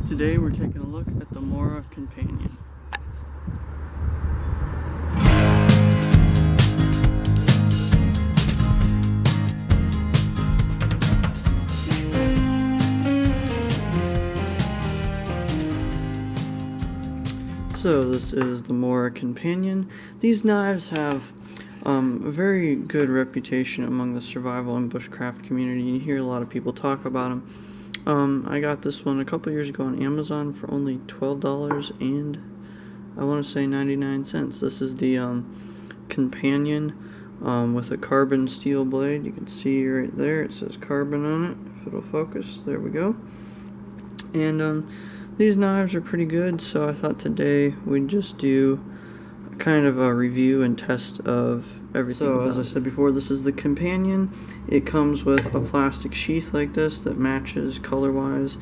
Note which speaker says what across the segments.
Speaker 1: Today we're taking a look at the Mora Companion. So this is the Mora Companion. These knives have a very good reputation among the survival and bushcraft community. You hear a lot of people talk about them. I got this one a couple years ago on Amazon for only $12 and I want to say 99 cents. This is the Companion with a carbon steel blade. You can see right there it says carbon on it, if it'll focus. There we go. And these knives are pretty good, so I thought today we'd just do kind of a review and test of everything. So as I said before, this is the Companion. It comes with a plastic sheath like this that matches color-wise,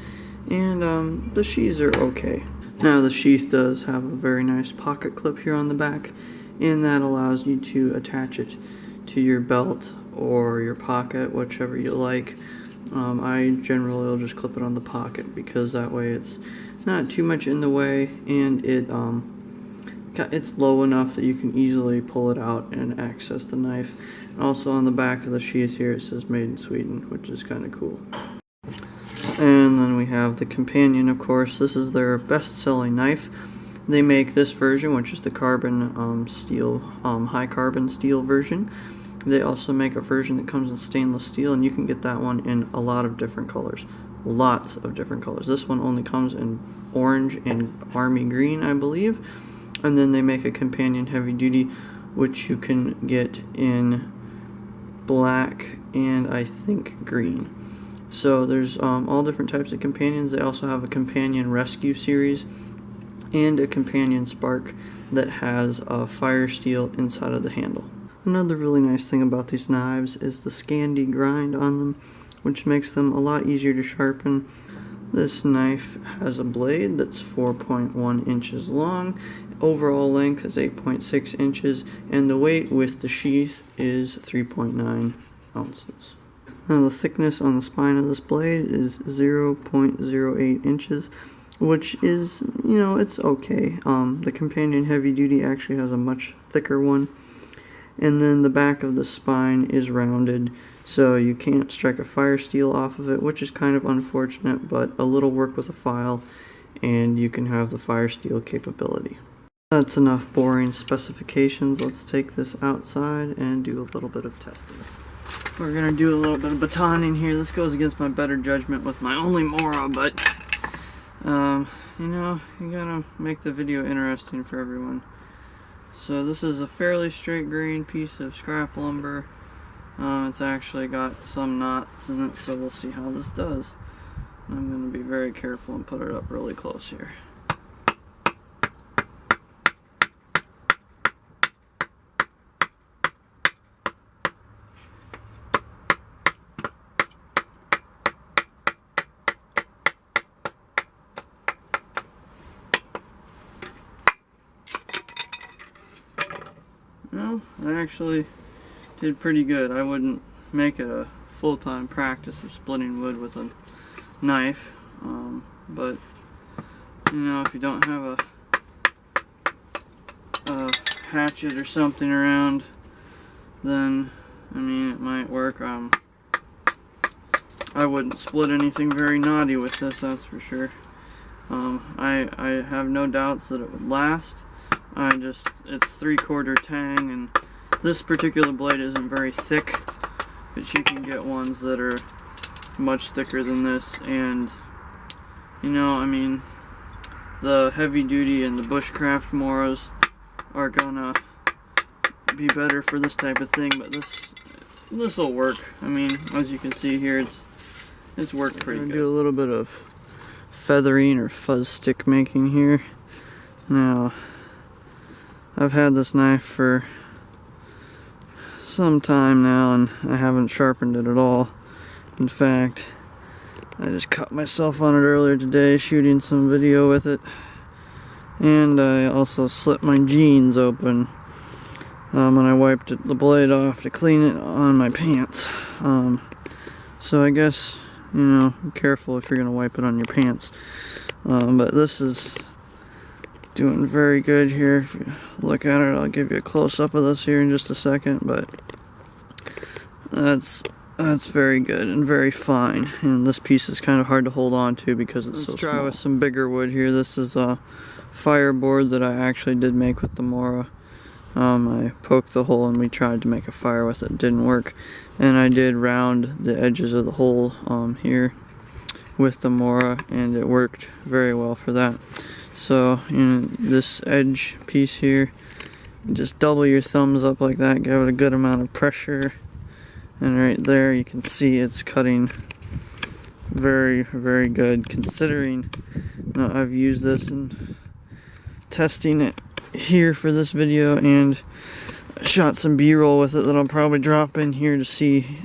Speaker 1: and the sheaths are okay. Now the sheath does have a very nice pocket clip here on the back, and that allows you to attach it to your belt or your pocket, whichever you like. I generally will just clip it on the pocket because that way it's not too much in the way, and it's low enough that you can easily pull it out and access the knife. And also on the back of the sheath here it says made in Sweden, which is kind of cool. And then we have the Companion, of course. This is their best-selling knife. They make this version, which is the carbon steel, high carbon steel version. They also make a version that comes in stainless steel, and you can get that one in a lot of different colors. Lots of different colors. This one only comes in orange and army green, I believe. And then they make a Companion heavy duty, which you can get in black and I think green. So there's all different types of Companions. They also have a Companion Rescue series and a Companion Spark that has a fire steel inside of the handle. Another really nice thing about these knives is the Scandi grind on them, which makes them a lot easier to sharpen. This knife has a blade that's 4.1 inches long, overall length is 8.6 inches, and the weight with the sheath is 3.9 ounces. Now the thickness on the spine of this blade is 0.08 inches, which is, you know, it's okay. The Companion Heavy Duty actually has a much thicker one. And then the back of the spine is rounded, so you can't strike a fire steel off of it, which is kind of unfortunate, but a little work with a file and you can have the fire steel capability. That's enough boring specifications. Let's take this outside and do a little bit of testing. We're going to do a little bit of batoning here. This goes against my better judgment with my only Mora, but you know, you gotta make the video interesting for everyone. So this is a fairly straight grain piece of scrap lumber. It's actually got some knots in it, so we'll see how this does. I'm going to be very careful and put it up really close here. Well, I actually did pretty good. I wouldn't make it a full-time practice of splitting wood with a knife, but you know, if you don't have a hatchet or something around, then I mean it might work. I wouldn't split anything very naughty with this, that's for sure. I have no doubts that it would last. It's 3/4 tang, and this particular blade isn't very thick, but you can get ones that are much thicker than this. And you know, I mean, the heavy duty and the bushcraft Moras are gonna be better for this type of thing, but this will work. I mean, as you can see here, it's worked pretty good. Do a little bit of feathering or fuzz stick making here. Now, I've had this knife for some time now and I haven't sharpened it at all. In fact, I just cut myself on it earlier today shooting some video with it, and I also slit my jeans open when I wiped the blade off to clean it on my pants. So I guess, you know, be careful if you're going to wipe it on your pants. But this is doing very good here. If you look at it, I'll give you a close-up of this here in just a second, but that's very good and very fine. And this piece is kind of hard to hold on to because it's so small. Let's try with some bigger wood here. This is a fireboard that I actually did make with the Mora. I poked the hole and we tried to make a fire with it. It didn't work. And I did round the edges of the hole here with the Mora, and it worked very well for that. So, this edge piece here, just double your thumbs up like that, give it a good amount of pressure, and right there you can see it's cutting very, very good, considering I've used this and testing it here for this video and shot some B-roll with it that I'll probably drop in here to see,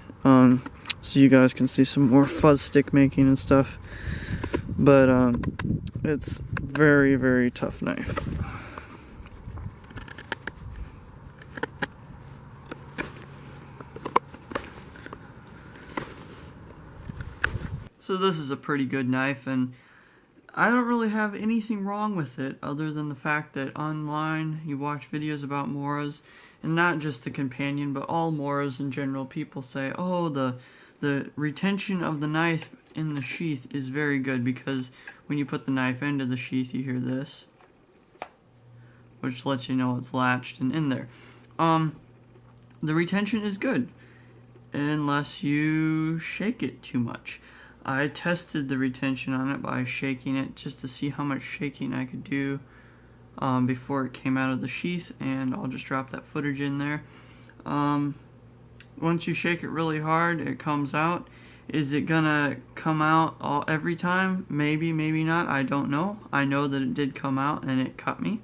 Speaker 1: so you guys can see some more fuzz stick making and stuff. But it's very, very tough knife. So this is a pretty good knife, and I don't really have anything wrong with it other than the fact that online you watch videos about Moras, and not just the Companion but all Moras in general. People say, oh, the retention of the knife in the sheath is very good, because when you put the knife into the sheath you hear this, which lets you know it's latched and in there. The retention is good unless you shake it too much. I tested the retention on it by shaking it just to see how much shaking I could do before it came out of the sheath, and I'll just drop that footage in there. Once you shake it really hard, it comes out. Is it gonna come out every time? Maybe, maybe not. I don't know. I know that it did come out and it cut me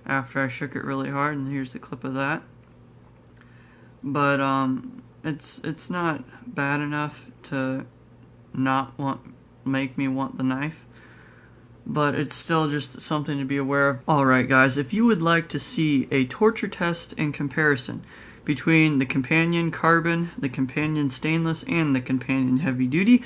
Speaker 1: after I shook it really hard, and here's the clip of that. But it's not bad enough to make me want the knife, but it's still just something to be aware of. Alright guys, if you would like to see a torture test and comparison between the Companion Carbon, the Companion Stainless, and the Companion Heavy Duty,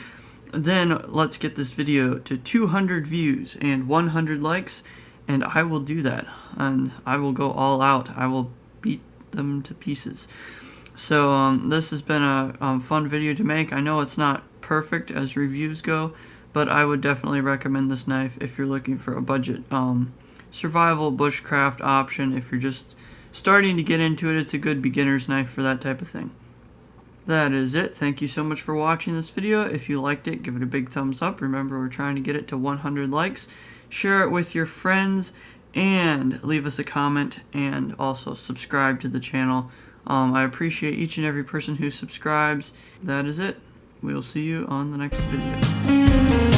Speaker 1: then let's get this video to 200 views and 100 likes, and I will do that, and I will go all out. I will beat them to pieces. So this has been a fun video to make. I know it's not perfect as reviews go, but I would definitely recommend this knife if you're looking for a budget survival bushcraft option. If you're just starting to get into it, it's a good beginner's knife for that type of thing. That is it. Thank you so much for watching this video. If you liked it, give it a big thumbs up. Remember, we're trying to get it to 100 likes. Share it with your friends, and leave us a comment, and also subscribe to the channel. I appreciate each and every person who subscribes. That is it. We'll see you on the next video.